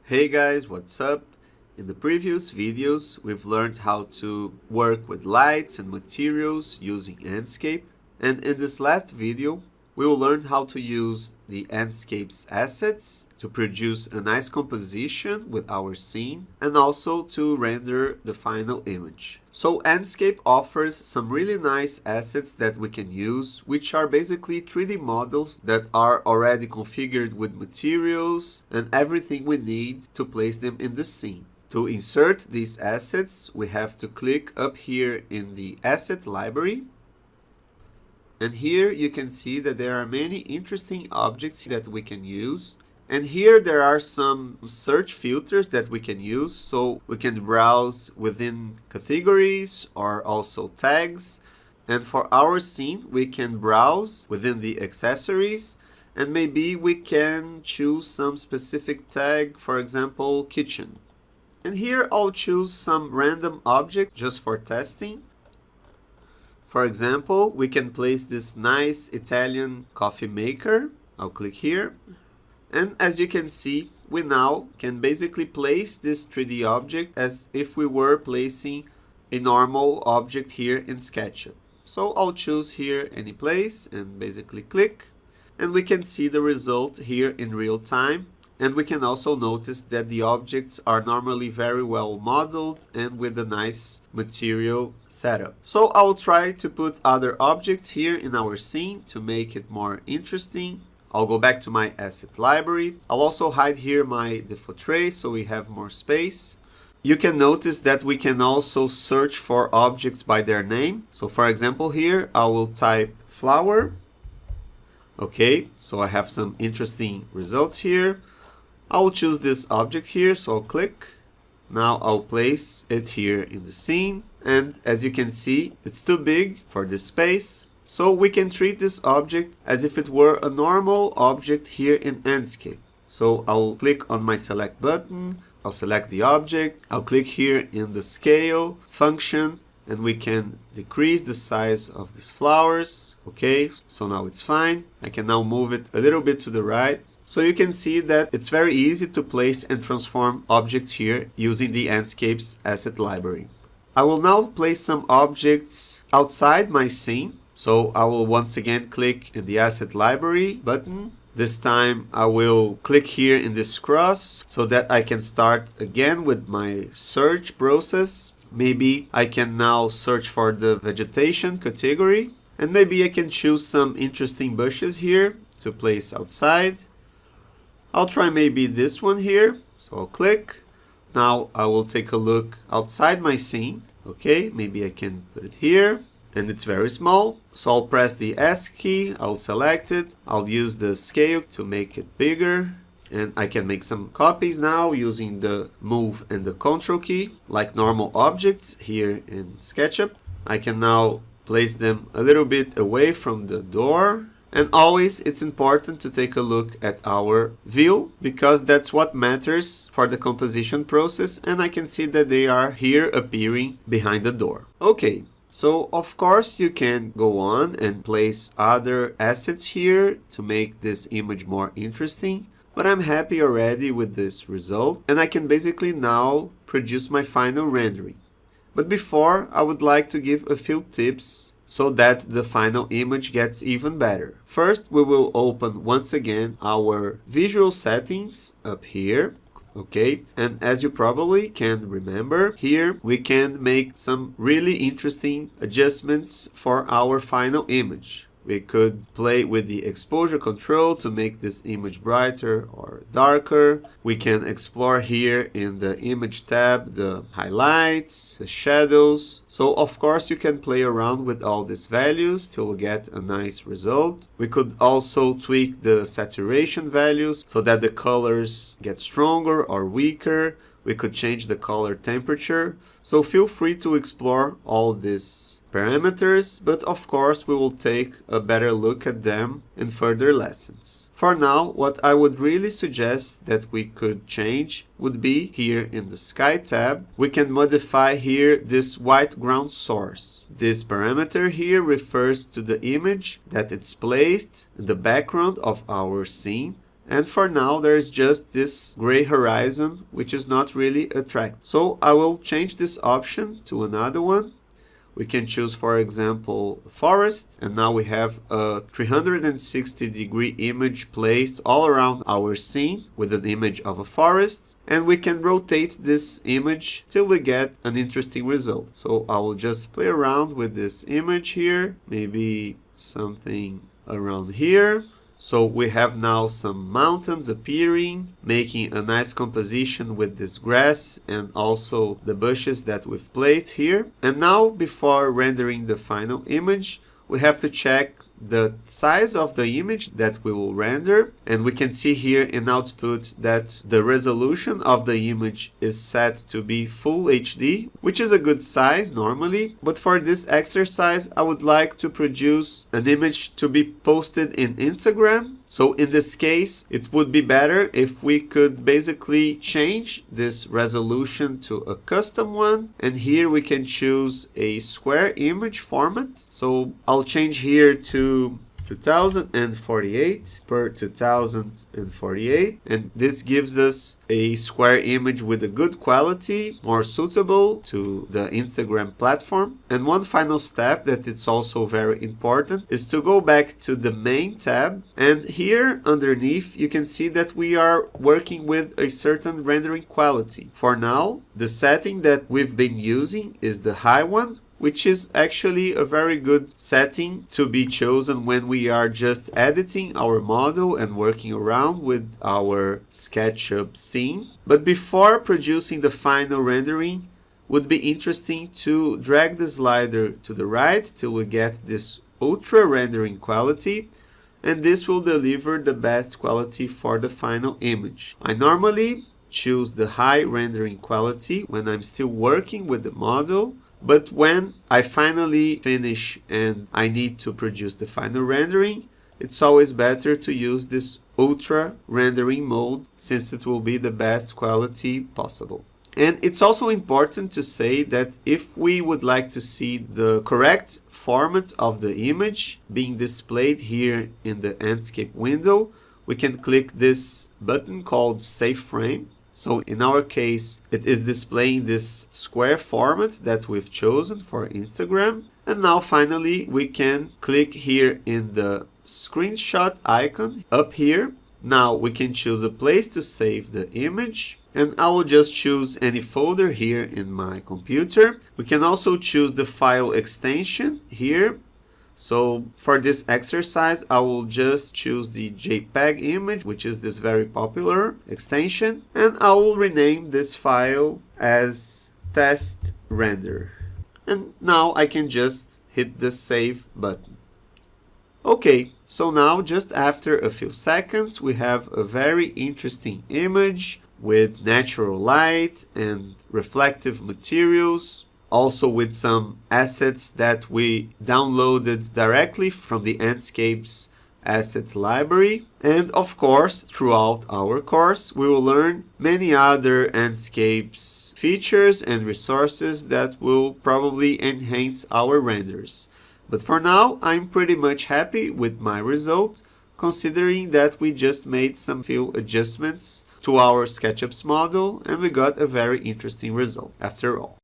Hey guys, what's up? In the previous videos, we've learned how to work with lights and materials using Enscape. And in this last video, we will learn how to use the Enscape's assets to produce a nice composition with our scene and also to render the final image. So Enscape offers some really nice assets that we can use, which are basically 3D models that are already configured with materials and everything we need to place them in the scene. To insert these assets, we have to click up here in the asset library. And here you can see that there are many interesting objects that we can use. And here there are some search filters that we can use. So we can browse within categories or also tags. And for our scene, we can browse within the accessories. And maybe we can choose some specific tag, for example, kitchen. And here I'll choose some random object just for testing. For example, we can place this nice Italian coffee maker. I'll click here. And as you can see, we now can basically place this 3D object as if we were placing a normal object here in SketchUp. So I'll choose here any place and basically click. And we can see the result here in real time. And we can also notice that the objects are normally very well modeled and with a nice material setup. So I'll try to put other objects here in our scene to make it more interesting. I'll go back to my asset library. I'll also hide here my default tray so we have more space. You can notice that we can also search for objects by their name. So for example here, I will type flower. Okay, so I have some interesting results here. I'll choose this object here, so I'll click. Now I'll place it here in the scene. And as you can see, it's too big for this space. So we can treat this object as if it were a normal object here in Enscape. So I'll click on my select button. I'll select the object. I'll click here in the scale function. And we can decrease the size of these flowers. Okay, so now it's fine. I can now move it a little bit to the right. So you can see that it's very easy to place and transform objects here using the Enscape's asset library. I will now place some objects outside my scene. So I will once again click in the asset library button. This time I will click here in this cross so that I can start again with my search process. Maybe I can now search for the vegetation category. And maybe I can choose some interesting bushes here to place outside. I'll try maybe this one here. So I'll click. Now I will take a look outside my scene. Okay, maybe I can put it here. And it's very small. So I'll press the S key. I'll select it. I'll use the scale to make it bigger. And I can make some copies now using the move and the control key, like normal objects here in SketchUp. I can now place them a little bit away from the door. And always it's important to take a look at our view because that's what matters for the composition process. And I can see that they are here appearing behind the door. Okay, so of course you can go on and place other assets here to make this image more interesting. But I'm happy already with this result and I can basically now produce my final rendering. But before, I would like to give a few tips so that the final image gets even better. First, we will open once again our visual settings up here. Okay, and as you probably can remember, here we can make some really interesting adjustments for our final image. We could play with the exposure control to make this image brighter or darker. We can explore here in the image tab the highlights, the shadows. So of course you can play around with all these values till get a nice result. We could also tweak the saturation values so that the colors get stronger or weaker. We could change the color temperature. So feel free to explore all these parameters, but of course we will take a better look at them in further lessons. For now, what I would really suggest that we could change would be here in the Sky tab. We can modify here this white ground source. This parameter here refers to the image that it's placed in the background of our scene. And for now, there is just this gray horizon, which is not really attractive. So I will change this option to another one. We can choose, for example, forest, and now we have a 360-degree image placed all around our scene with an image of a forest. And we can rotate this image till we get an interesting result. So I will just play around with this image here, maybe something around here. So we have now some mountains appearing, making a nice composition with this grass and also the bushes that we've placed here. And now, before rendering the final image, we have to check the size of the image that we will render, and we can see here in output that the resolution of the image is set to be full HD, which is a good size normally. But for this exercise, I would like to produce an image to be posted in Instagram. So in this case, it would be better if we could basically change this resolution to a custom one. And here we can choose a square image format. So I'll change here to 2048 per 2048, and this gives us a square image with a good quality, more suitable to the Instagram platform. And one final step that it's also very important is to go back to the main tab, and here underneath you can see that we are working with a certain rendering quality. For now, the setting that we've been using is the high one, which is actually a very good setting to be chosen when we are just editing our model and working around with our SketchUp scene. But before producing the final rendering, would be interesting to drag the slider to the right till we get this ultra rendering quality, and this will deliver the best quality for the final image. I normally choose the high rendering quality when I'm still working with the model, but when I finally finish and I need to produce the final rendering, it's always better to use this ultra rendering mode, since it will be the best quality possible. And it's also important to say that if we would like to see the correct format of the image being displayed here in the Enscape window, we can click this button called Save Frame. So in our case, it is displaying this square format that we've chosen for Instagram. And now finally, we can click here in the screenshot icon up here. Now we can choose a place to save the image. And I will just choose any folder here in my computer. We can also choose the file extension here. So for this exercise, I will just choose the JPEG image, which is this very popular extension, and I will rename this file as test render. And now I can just hit the save button. Okay, so now just after a few seconds, we have a very interesting image with natural light and reflective materials. Also with some assets that we downloaded directly from the Enscape's asset library. And of course, throughout our course, we will learn many other Enscape's features and resources that will probably enhance our renders. But for now, I'm pretty much happy with my result, considering that we just made some few adjustments to our SketchUp's model and we got a very interesting result after all.